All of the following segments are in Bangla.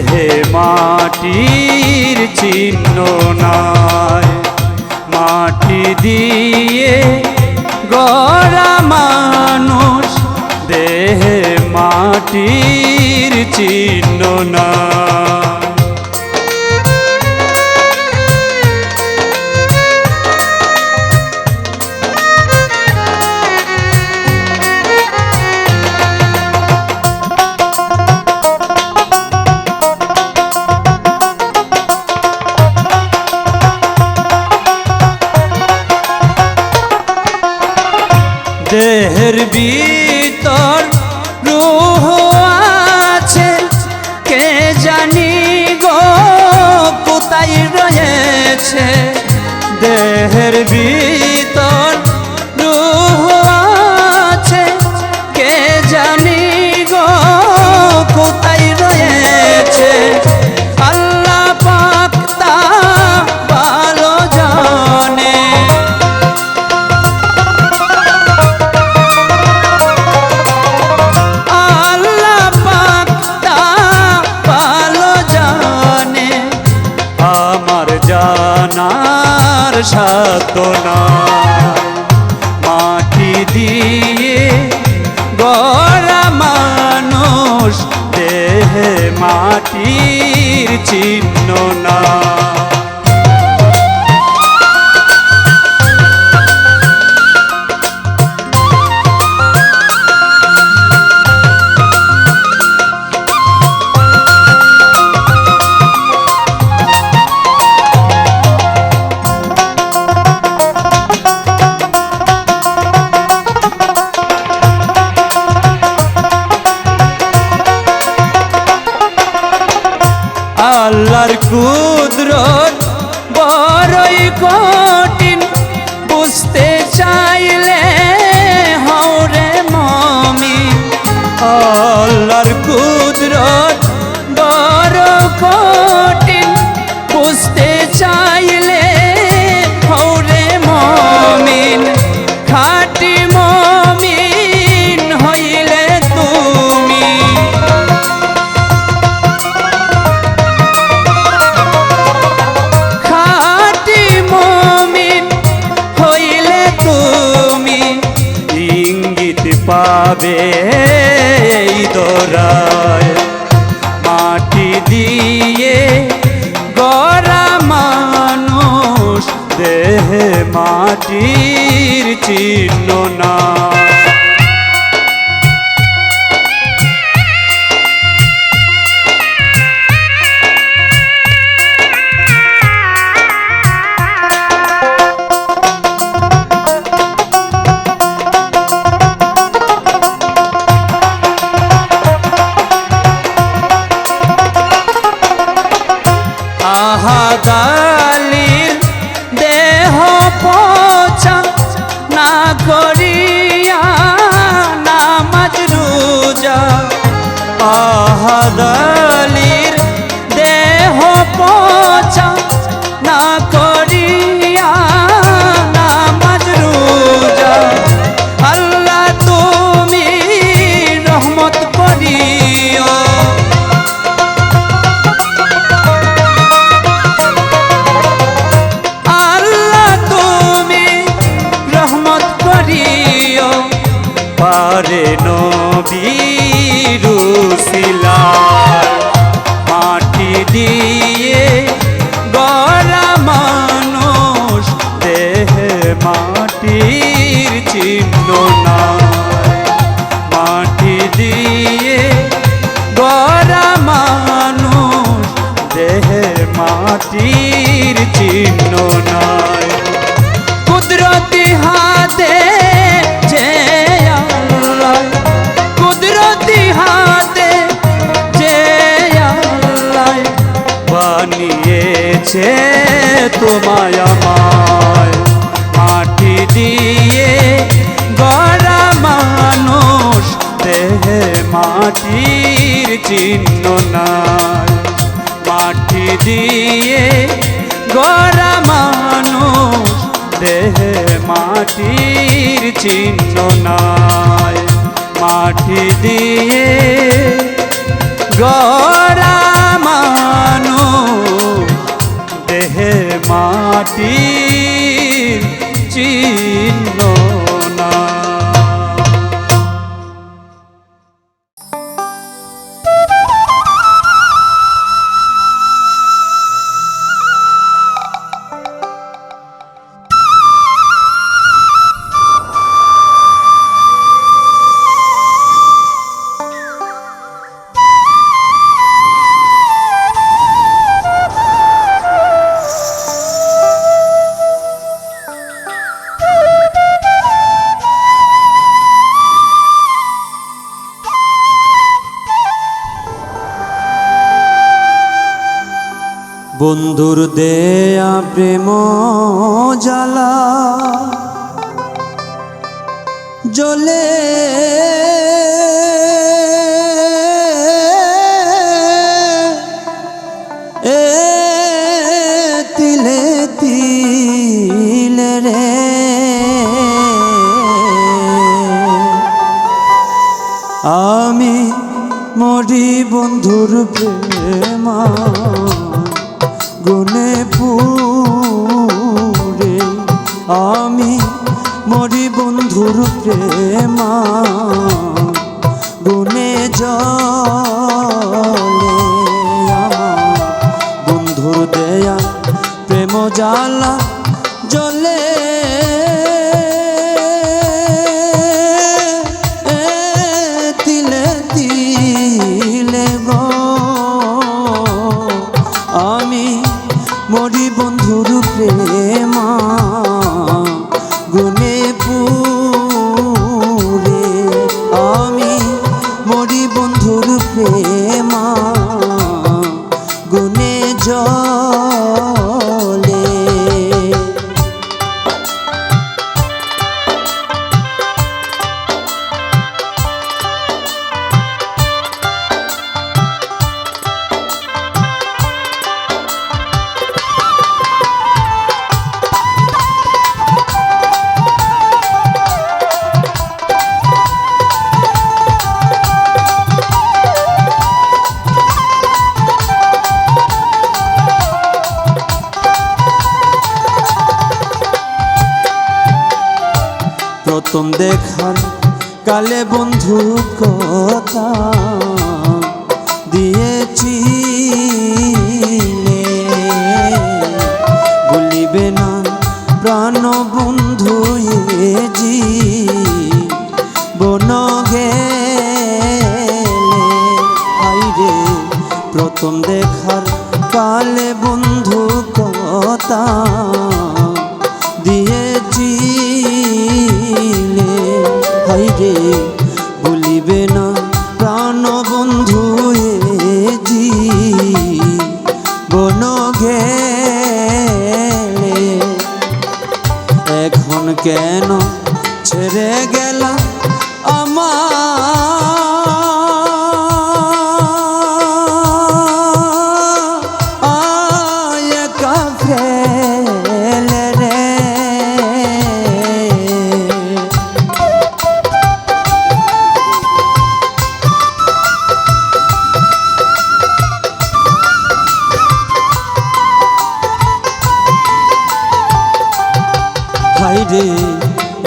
দেহে মাটির চিহ্ন নাই। মাটি দিয়ে গড়া মানুষ, দেহে মাটির চিহ্ন নাই। দেহের ভিতর রূহ আছে, কে জানি গো কোথায় রয়েছে। দেহের ভিতর রূহ আছে, কে জানি গো কোথায় রয়েছে। আল্লাহ পাক তা ভালো জানে। জানার সাধ্য নাই। মাটি দিয়ে গড়া মানুষ, দেহে মাটির চিহ্ন নাই। আল্লাহর কুদরত বড়ই কঠিন, বুঝতে চাইলে হওরে মুমিন। আল্লাহর কুদরত বড় কঠিন, বুঝতে চাইলে হওরে মুমিন। খাঁটি মুমিন হইলে তুমি, পাবে দোরায়। মাটি দিয়ে গড়া মানুষ, দেহে মাটির চিহ্ন নাই। আহাদালির দেহ পচা না করিয়া নামাজ রোজা। আহাদালির দেহ পচা না করিয়া নামাজ রোজা। আল্লাহ তুমি রহমত করিও, পারে নবীর উসিলায়। মাটি দিয়ে গড়া মানুষ, দেহে মাটির চিহ্ন নাই। মাটি দিয়ে গড়া মানুষ, দেহে মাটির চিহ্ন নাই। কুদরতি হাতে যে আল্লাহ, কুদরতি হাতে যে আল্লাহ বানিয়েছে তোমায় আমায়। মাটি দিয়ে গড়া মানুষ, দেহে মাটির চিহ্ন নাই। মাটি দিয়ে গড়া মানুষ, দেহে মাটির চিহ্ন নাই। মাটি দিয়ে গড়া মাটির চিহ্ন না। বন্ধুর দেয়া প্রেম জ্বালা জ্বলে তিলে তিলে রে, আমি মরি বন্ধুর প্রেমা গুনে পুরে, আমি মরি বন্ধুর প্রেমা গুনে জলে, আমার বন্ধুর দেয়া প্রেম জ্বালা জ্বলে তিলে তিলে গো, আমি মরি বন্ধুর প্রেমা গুনে পুরে, আমি মরি বন্ধুর প্রেমা গুনে জলে। প্রথম দেখার কালে বন্ধু কথা দিয়েছিলে, বলিবে না প্রাণ বন্ধু এ জীবন গেলে, আইরে প্রথম দেখার কালে বন্ধু কথা দিয়েছিলে, হাইরে বলিবে না প্রাণ বন্ধু এ জীবন গেলে, এখন কেন ছেড়ে গেলা আমার একা ফেলে রে, হাইরে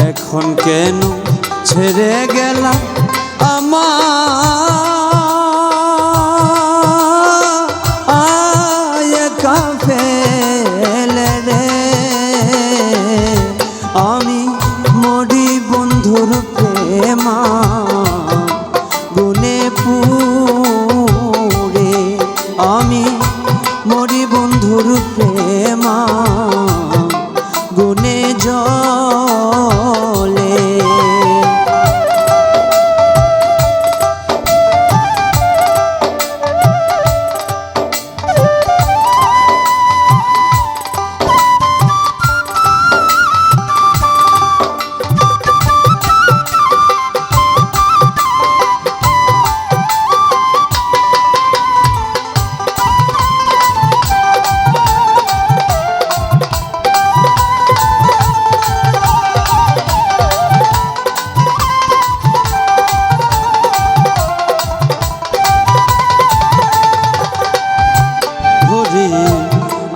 এখন কেন ছেড়ে গেলা আমার একা ফেলে রে, আমি মরি বন্ধুর প্রেমা গুনে পুরে, আমি মরি বন্ধুর প্রেমা গুনে জলে।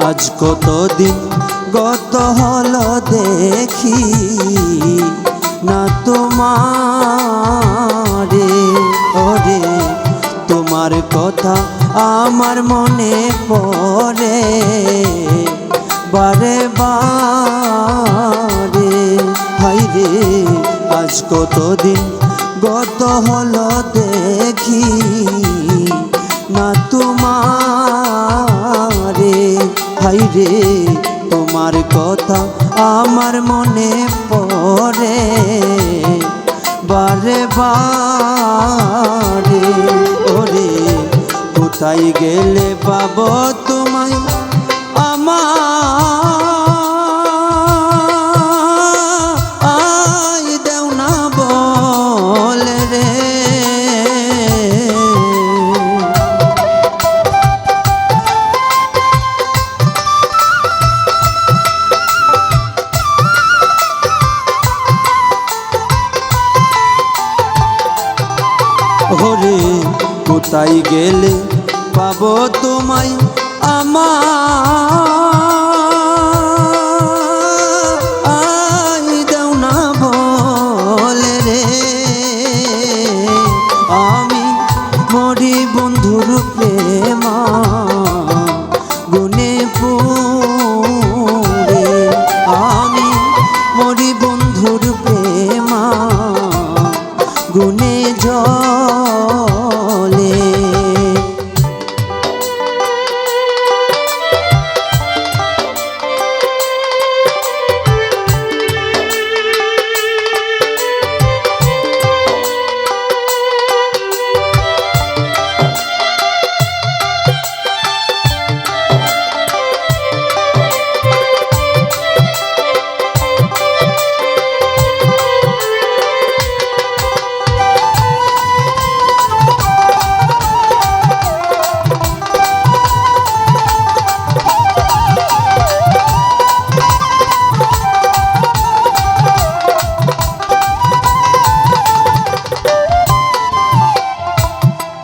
আজ কতদিন গত হলো দেখি না তোমারে, ওরে তোমার কথা আমার মনে পড়ে বারে বারে। হাইরে আজ কতদিন গত হলো দেখি না তোমারে, হাইরে তোমার কথা আমার মনে পড়ে বারে বারে। ওরে কোথায় গেলে পাবো তোমায় আমায় দেও না বলে রে। ওরে কোথায় গেলে পাবো তোমায় আমায় দেও না বলে রে। আমি মরি বন্ধুর প্রেমা গুনে পুরে, আমি মরি বন্ধুর প্রেমা গুনে জলে।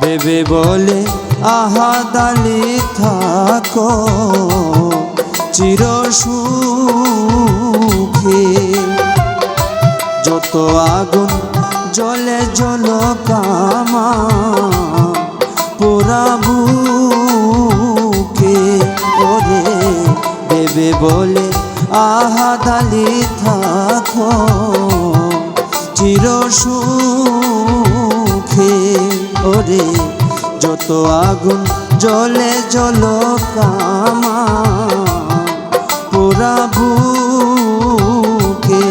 ভেবে বলে আহাদালি থাকো চির সুখে, যত আগুন জলে জল কামা পোড়া বুকে। ওরে ভেবে বলে আহাদালি থাকো চির সুখে, ওরে যত আগুন জলে জল কামা পোড়া বুকে।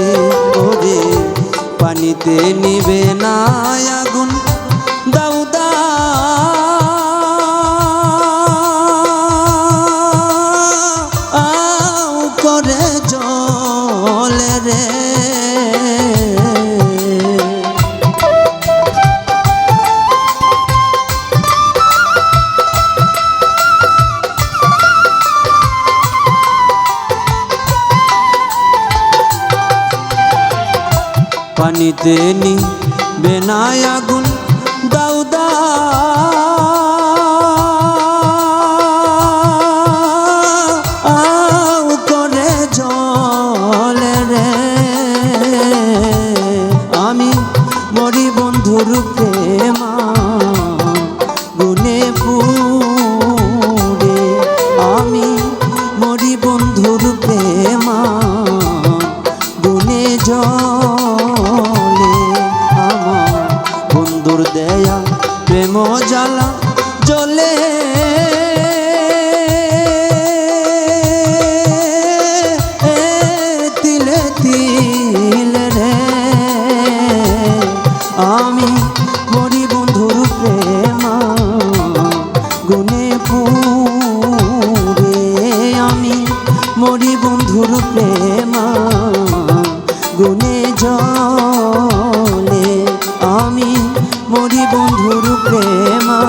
ওরে পানিতে নিবে না আগুন দাও দাও করে জলে রে। পানিতে নিবে না আগুন দাও দাও করে জলে রে। আমি মরি বন্ধুর প্রেমা গুনে পুরে, আমি মরি বন্ধুর প্রেমা গুনে জলে। আমার বন্ধুর দেয়া প্রেম জ্বালা জলে তিলে তিলে রে। আমি মরি বন্ধুর প্রেমা গুনে পুরে, আমি মরি বন্ধুর প্রেমা গুনে জলে। আমি মরি বন্ধুর প্রেমা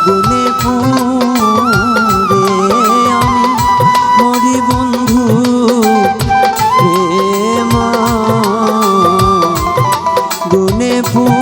গুনে পুরে, আমি মরি বন্ধু প্রেমা গুনে পুরে।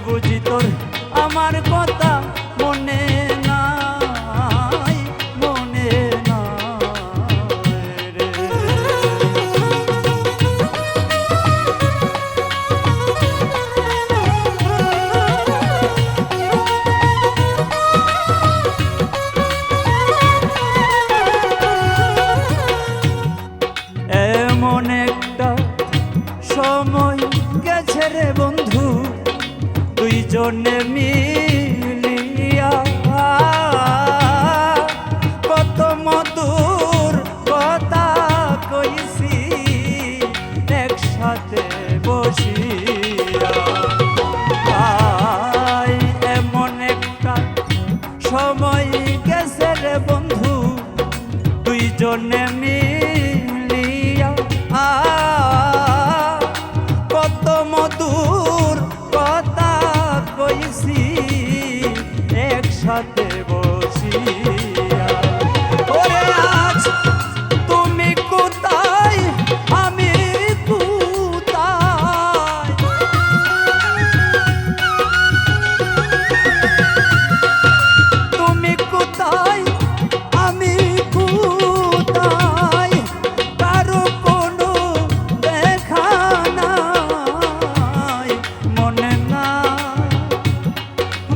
বুঝি তোর আমার কথা মনে নাই, মনে নাই রে। এমন একটা সময় গেছে রে বন্ধু, দুইজনে মিলিয়া কত মধুর কথা কইছি একসাথে বসিয়া। এমন একটা সময় গেছে রে বন্ধু, দুইজনে মিলিয়া কত মধুর কথা কইছি একসাথে বসিয়া। ওরে আজ তুমি কোথায়, আমি কোথায়, তুমি কোথায় আমি কোথায়, কারো কোনো দেখা নাই, মনে নাই,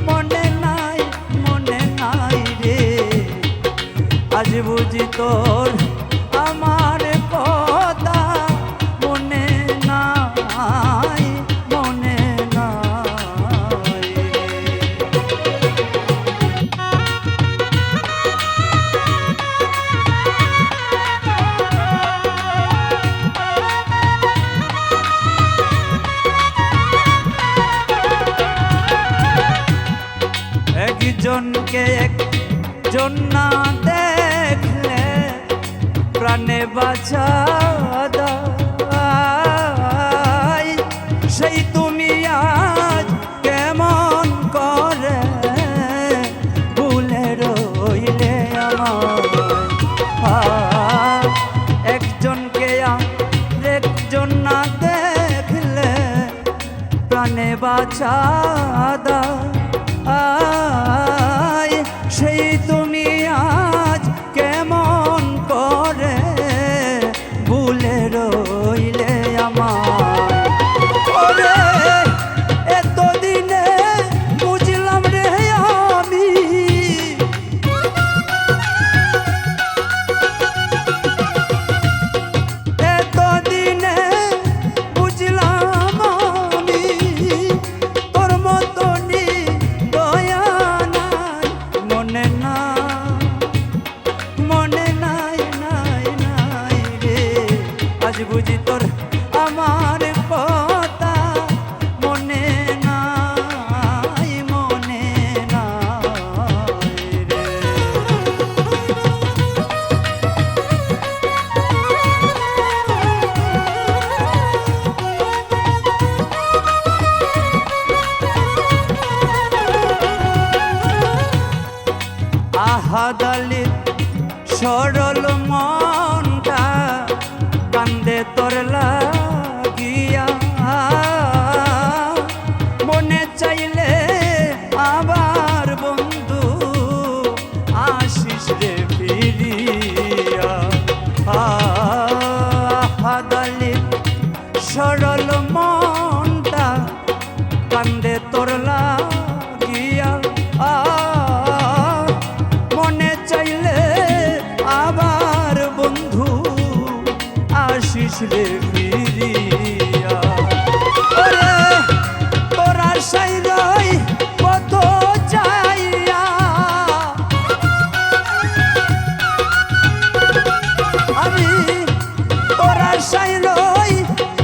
মনে নাই, মনে নাই রে। আজ বুঝি তোর আমার কথা মনে নাই, মনে নাই রে। একজনকে একজন না দেখলে প্রাণে বাঁচা দায়, সেই তুমি আজ কেমন করে ভুলে রইলে আমার। একজনকে একজন না দেখলে প্রাণে বাঁচা দায়, সেই তুমি আজ কেমন করে ভুলে রইলে আমার। ওরে এতদিনে বুঝলাম রে আমি, এতদিনে বুঝলাম আমি তোর মতনই দয়া নাই, মনে নাই, মনে নাই, নাই, নাই রে। আজ বুঝি তোর আমার কথা মনে নাই, মনে নাই রে। আহাদালির সরল মনটা কান্দে তোর লাগিয়া, মনে চাইলে আবার বন্ধু আসিস রে ফিরিয়া। আহাদালির সরল মনটা কান্দে তোর লাগিয়া, মনে চাইলে আবার বন্ধু আসিস রে ফিরিয়া। ওরে তোর আশায় রই কত চাইয়া, আমি তোর আশায় রই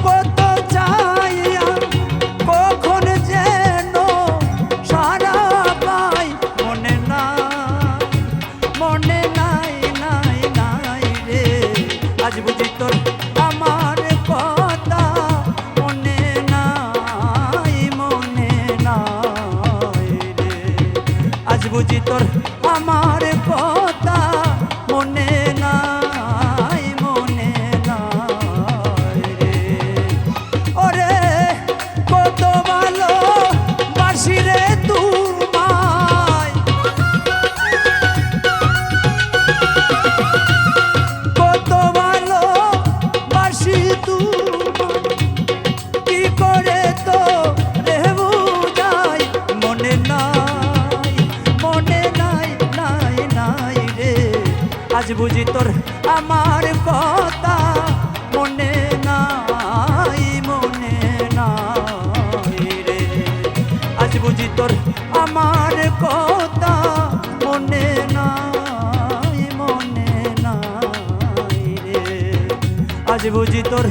কত চাইয়া, কখন যেন সারা পাই, মনে নাই, মনে নাই, নাই, নাই রে। আজ বুঝি তোর আমার বুঝি তোর আমার কথা মনে নাই মনে নাই রে। আজ বুঝি তোর আমার কথা মনে নাই মনে নাই রে। আজ বুঝি তোর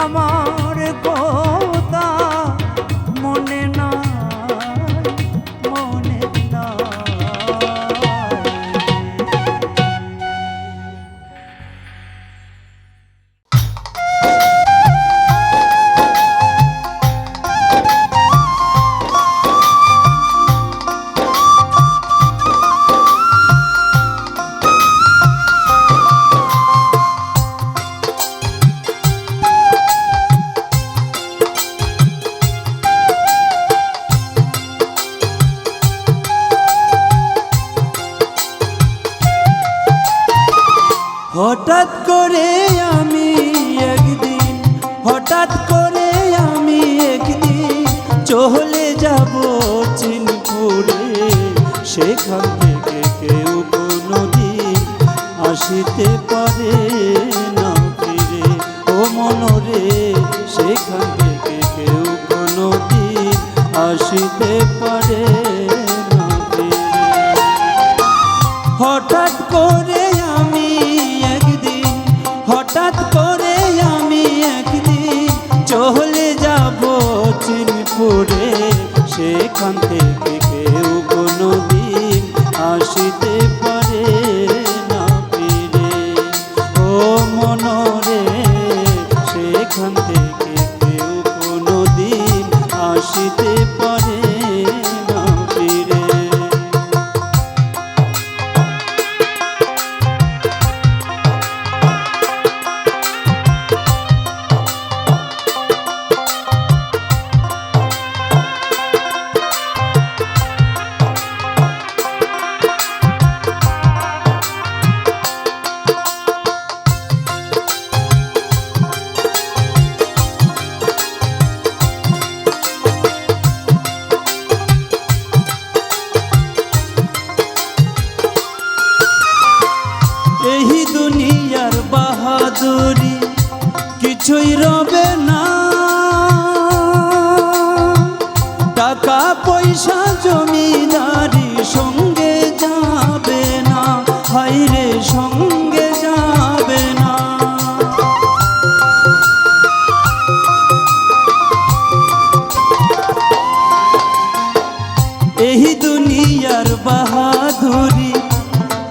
আমার কথা মনে নাই মনে নাই। হঠাৎ করে আমি একদিন হঠাৎ করে আমি একদিন চলে যাব চিনপুরে। সেখান থেকে কেউ কোনোদিন আসিতে পারে না ফিরে। ও মনরে সেখান থেকে কেউ কোনোদিন আসিতে পারে না ফিরে। হঠাৎ করে আমি একদিন হঠাৎ করে আমি একদিন চলে যাব চিনপুরে। সেখান থেকে কেউ কোনোদিন আসিতে পারে না ফিরে। ও মনরে সেখান থেকে কেউ কোনোদিন আসিতে পারে না ফিরে। এই দুনিয়ার বাহাদুরি কিছুই রবে না। টাকা পয়সা জমিদারি সঙ্গে যাবে না। হায়রে সঙ্গে যাবে না। এই দুনিয়ার বাহাদুরি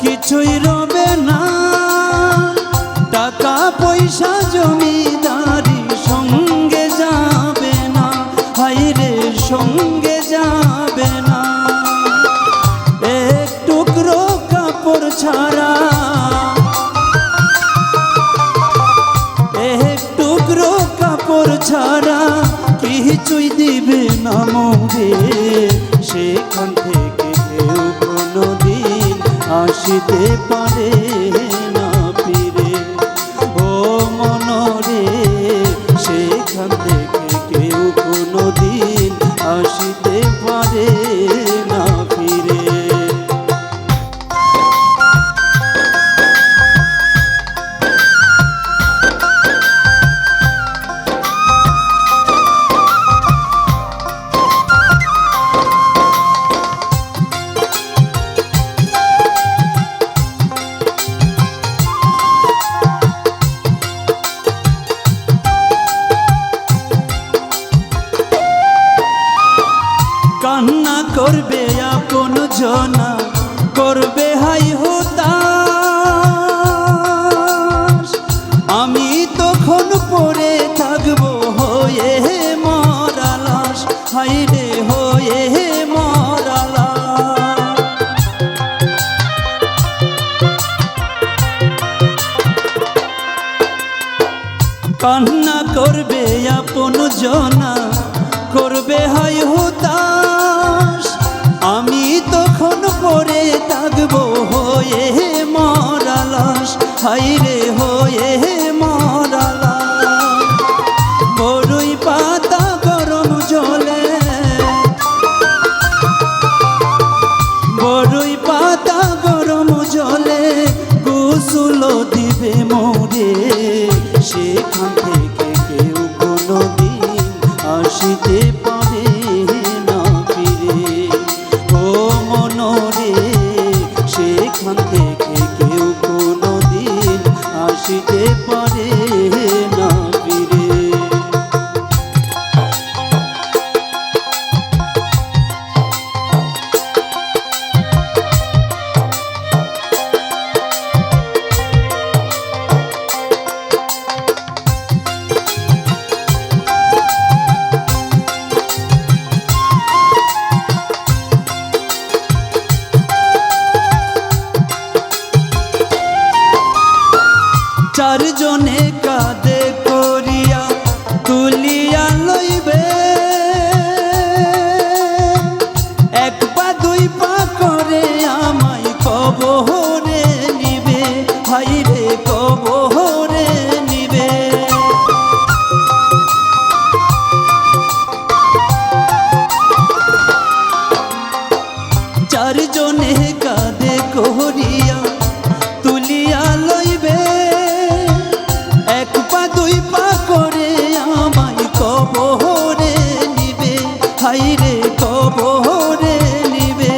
কিছুই রবে না। টাকা পয়সা জমিদারি সঙ্গে যাবে না। হায়রে সঙ্গে যাবে না। এক টুকরো কাপড় ছাড়া এক টুকরো কাপড় ছাড়া কিছুই দিবে না মোরে। সেখান থেকে কেউ কোনোদিন আসিতে পারে না ফিরে। ও মনরে সেখান থেকে কেউ কোনোদিন আসিতে পারে না ফিরে। কান্না করবে আপন জনা করবে হাই হতাশ। আমি তখন পড়ে থাকবো হয়ে মরা লাশ। হায়রে হয়ে মরা লাশ। কান্না করবে আপন জনা করবে হাই হতাশ। আমি তখন পড়ে থাকবো হয়ে মরা লাশ। হায়রে হয়ে মরা লাশ। বড়ই পাতা গরম জলে বড়ই পাতা গরম জলে গোসল কবরে নিবে, হাইরে কবরে নিবে।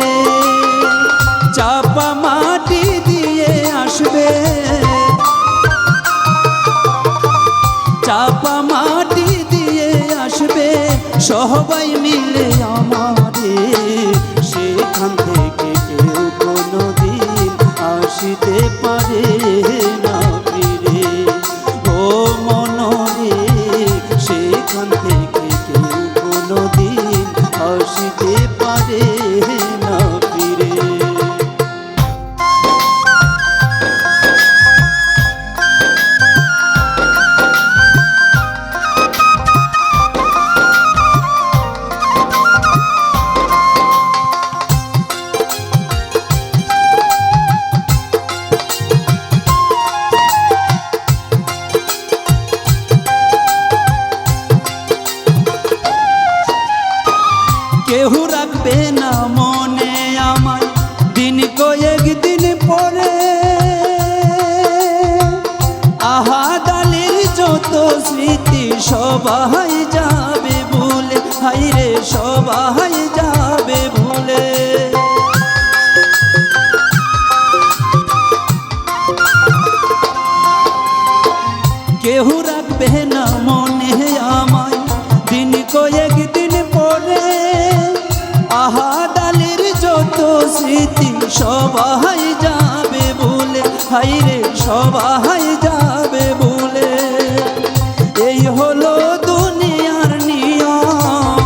চাপা মাটি দিয়ে আসবে, চাপা মাটি দিয়ে আসবে সবাই মিলে আমারে। সেখান থেকে কেউ কোনোদিন আসিতে পারে না ফিরে। ও মনরে, সেখান থেকে কেউ কোনোদিন আসিতে পারে না ফিরে। কেউ রাখবে না মনে আমায় দিন কয়েক দিন পরে। আহাদালের যত স্মৃতি সবাই যাবে ভুলে, হাইরে সবাই যাবে ভুলে। কেউ রাখবে না মনে আমায় দিন কয়েক দিন পরে। আহাদালের যত স্মৃতি সবাই যাবে ভুলে, হাইরে সবাই যাবে ভুলে। এই হলো দুনিয়ার নিয়ম,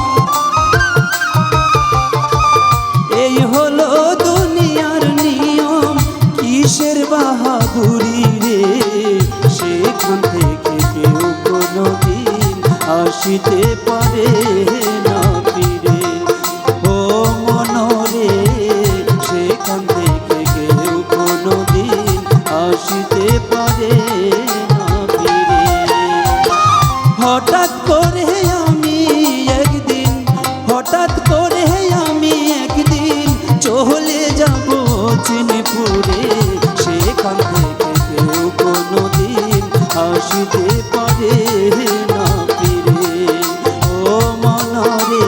এই হলো দুনিয়ার নিয়ম। কিসের বাহাদুরি রে, সেখান থেকে কেউ কোনোদিন আসিতে পারে না ফিরে। ও মনরে, সেখান থেকে কেউ কোনোদিন আসিতে পারে না ফিরে। হঠাৎ করে আমি একদিন, হঠাৎ করে আমি একদিন চলে যাব চিনিপুরে। সেখান থেকে কেউ কোনোদিন আসিতে পারে না ফিরে। ও মনরে,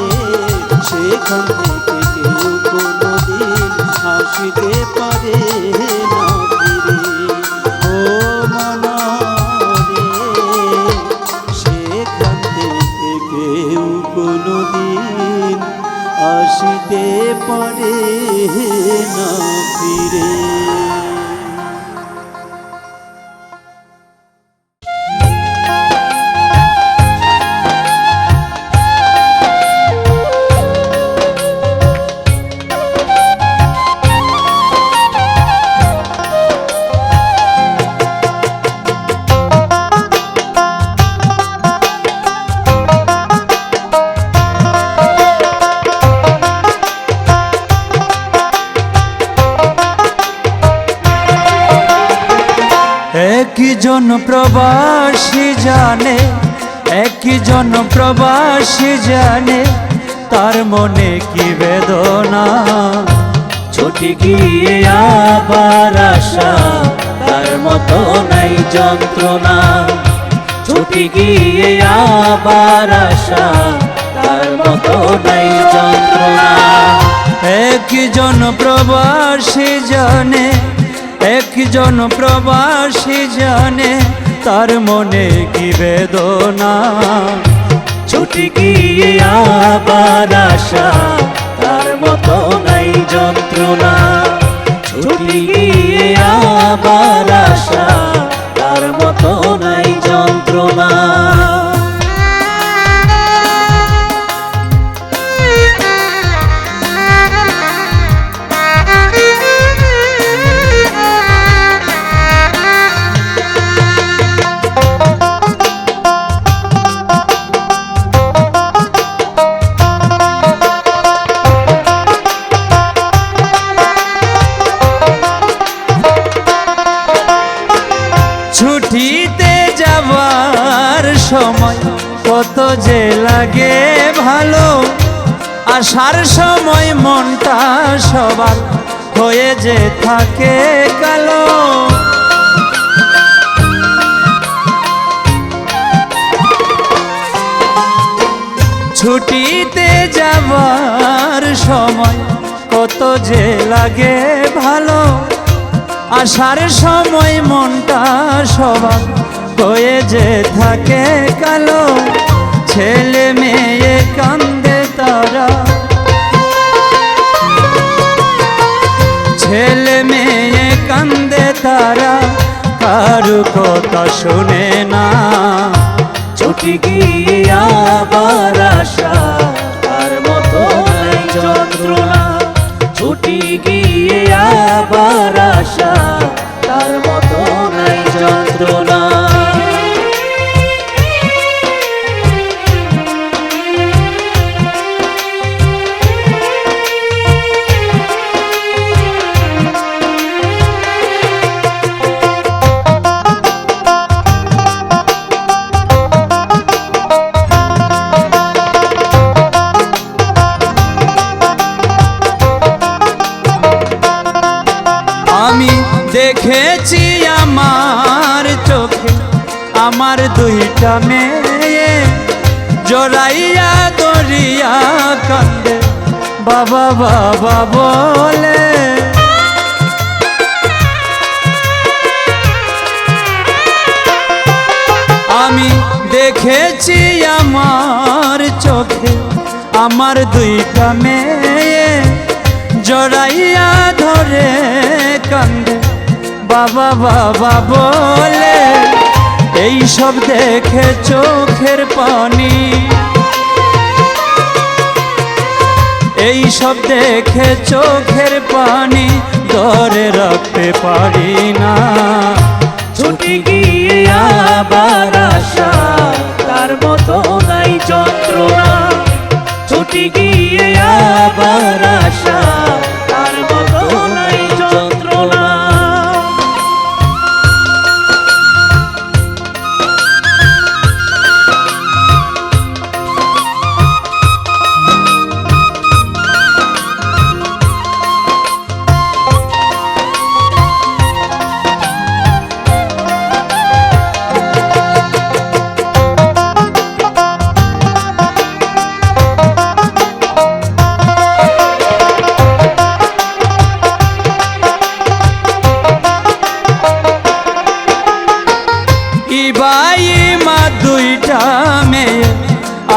সেখান থেকে কেউ কোনোদিন আসিতে পারে না ফিরে। ও মনরে, সেখান থেকে কেউ কোনোদিন আসিতে পারে না ফিরে। একজন প্রবাসী জানে, একজন প্রবাসী জানে তার মনে কি বেদনা। ছুটি গিয়ে আবার আসা তার মতো নাই যন্ত্রণা। ছুটি গিয়ে আবার আসা তার মতো নাই যন্ত্রণা। একজন প্রবাসী জানে, একজন প্রবাসী জানে তার মনে কি বেদনা। ছুটি গিয়ে আবার আসা তার মতো নাই যন্ত্রণা। ছুটি গিয়ে আবার আসা তার মতো নাই যন্ত্রণা। ছুটিতে যাবার সময় কত যে লাগে ভালো, আসার সময় মনটা সবার হয়ে যে থাকে কালো। ছুটিতে যাবার সময় কত যে লাগে ভালো, আসার সময় মনটা সবার হয়ে যে থাকে কালো। ছেলে মেয়ে কান্দে তারা, ছেলে মেয়ে কান্দে তারা, কারু কথা শোনে না। ছুটি গিয়ে আবার আসা তার মতো নাই যন্ত্রণা। ছুটি গিয়ে আবার আসা তার মতো নাই যন্ত্রণা। আমি দেখেছি আমার চোখে আমার দুইটা মেয়ে, জড়াইয়া দরিয়া কান্দে বাবা বাবা বলে। আমি দেখেছি আমার চোখে আমার দুইটা মেয়ে, জড়াইয়া ধরে কান্দে বাবা বাবা বলে। এই সব দেখে চোখের পানি, এই সব দেখে চোখের পানি ধরে রাখতে পারি না। ছুটি গিয়ে আবার আসা তার মতো নাই যন্ত্রণা। ছুটি গিয়ে আবার আসা তার মতো নাই যন্ত্রণা।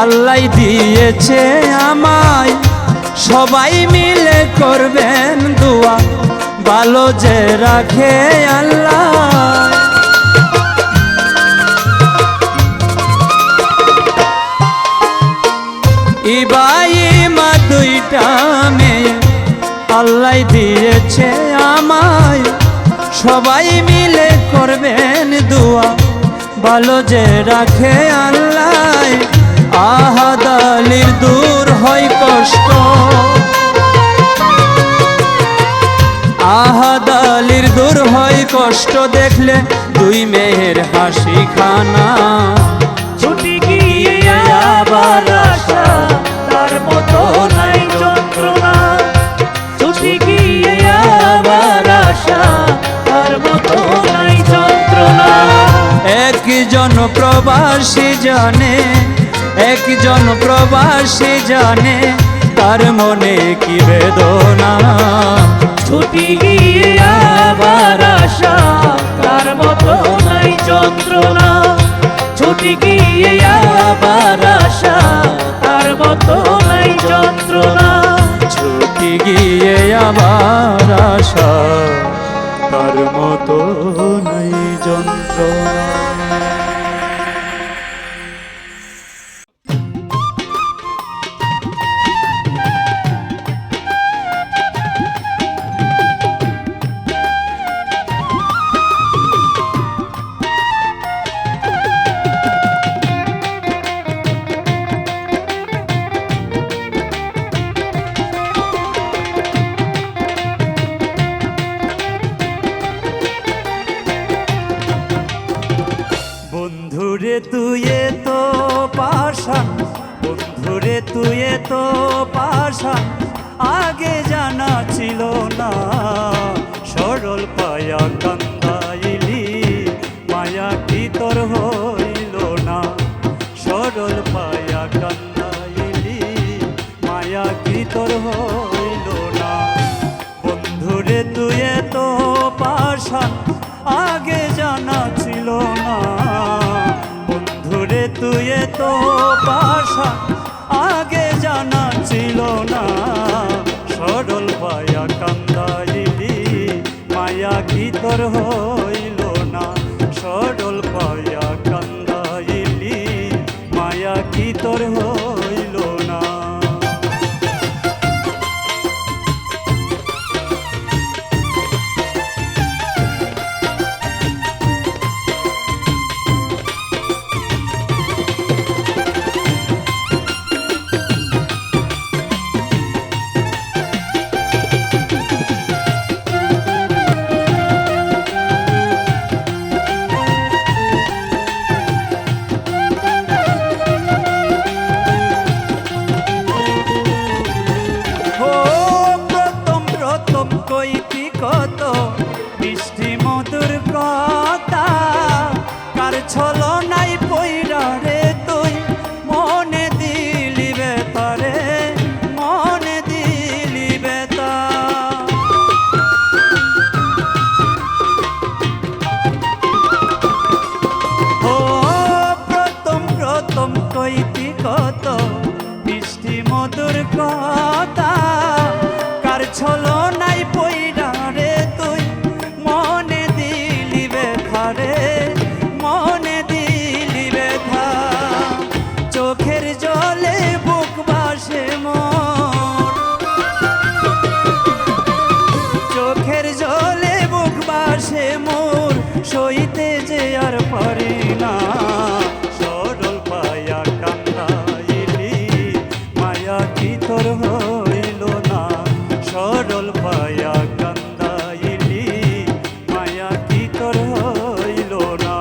আল্লাহ দিয়েছে আমায়, সবাই মিলে করবেন দোয়া, ভালো যে রাখে আল্লাহ। ইবাইমা দুইটা মেয়ে আল্লাহ দিয়েছে আমায়, সবাই মিলে করবেন দোয়া, ভালো যে রাখে আল্লাহ। আহাদালির দূর হয় কষ্ট, আহাদালির দূর হয় কষ্ট দেখলে দুই মেয়ের হাসি খানা। ছুটি গিয়ে আবার আসা তার মতো নাই যন্ত্রণা। ছুটি গিয়ে আবার আসা তার মতো নাই যন্ত্রণা। একজন প্রবাসী জানে, একজন প্রবাসী জানে তার মনে কি বেদনা। ছুটি গিয়ে আবার আসা তার মতো নাই যন্ত্রণা। ছুটি গিয়ে আবার আসা তার মতো নাই যন্ত্রণা। ছুটি গিয়ে আবার আসা তার মতো নাই যন্ত্রণা। বন্ধুরে তুই তো পাশান, বন্ধুরে তুই তো পাশান, আগে জানা ছিল না। সরল পায়া কান্দাইলি মায়া কি তোর হইল না। সরল পায়া কান্দাইলি ভালোবাসা আগে জানা ছিল না, সরল পায়া কান্দাইলি মায়া কি তোর হইল না, সরল পায়া কান্দাইলি মায়া কি তোর হইল না। কইতি কত মিষ্টি মধুর কথা, কার ছলো নাই পইরা রে তুই মনে দিলি বেতারে, মনে দিলি বেতা। ও প্রথম প্রথম কইতি কত মিষ্টি মধুর কথা, কার ছলো নাই পইরা রে তুই মনে দিলি ব্যথা রে, মনে দিলি ব্যথা। চোখের জলে বুক বাসে মোর, চোখের জলে বুক বাসে মোর, সইতে যে আর পারি না, সরল পায়া কান্দাইলি মায়া কি তোর হইল না, সরল পায়া কান্দাইলি মায়া কি তোর হইল না।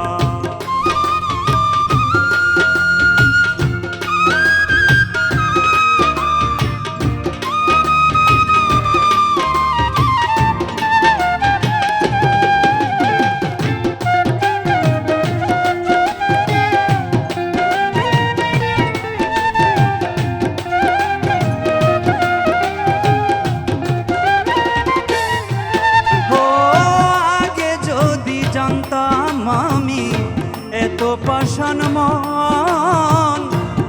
জানতাম আমি এত পাষাণ মন,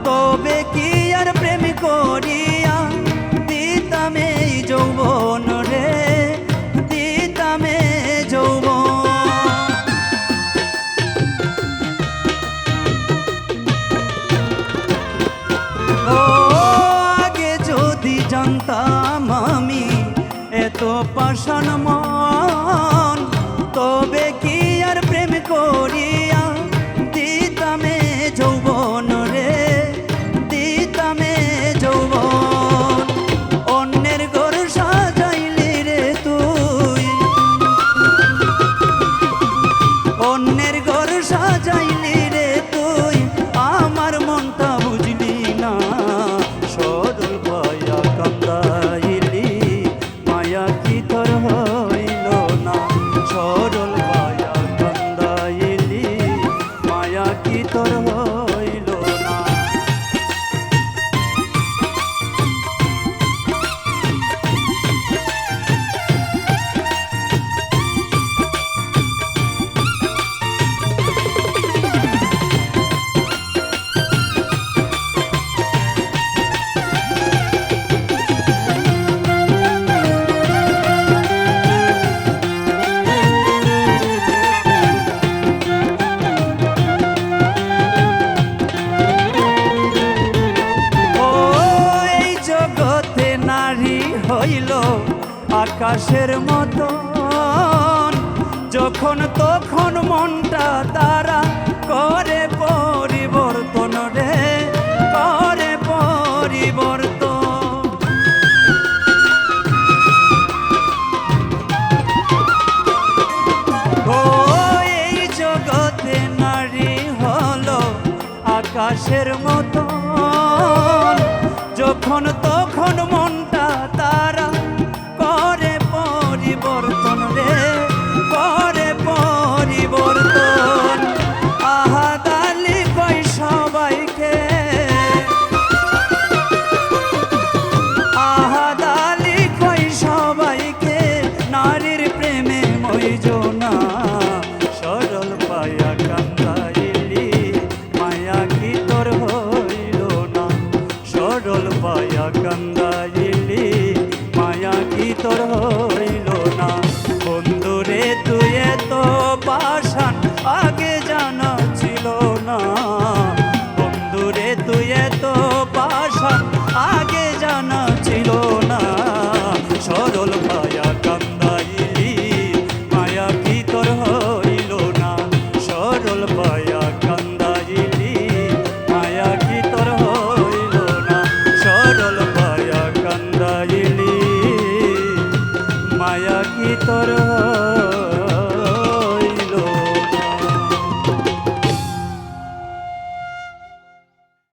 তবে কি আর প্রেম করিয়া দিতাম এই যৌবন রে, দিতাম এই যৌবন। ও আগে যদি জানতাম আমি এত পাষাণ মন, তবে কি আর প্রেম করিয়া দিতামে যৌবন রে, দিতামে যৌবন। অন্যের ঘর সাজাইলি রে তুই, অন্যের ঘর সাজাইলি রে তুই, আমার মনটা বুঝলি না, সরল পায়া কান্দাইলি মায়া কি তোর হইল না, সরল পায়া কান্দাইলি মায়া কি তোর হইল না। হইল আকাশের মতন, যখন তখন মনটা তারা করে পরিবর্তন রে, করে পরিবর্তন। ও এই জগতে নারী হলো আকাশের মতন, যখন তখন মনটা তারা করে পরিবর্তন রে, করে পরিবর্তন। আহাদালি কই সবাইকে, আহাদালি কই সবাইকে, নারীর প্রেমে মইজো না, সরল পায়া কান্দাইলি মায়া কি তোর হই সরল পায়া কান্দাইলি মায়া কি তোর হইল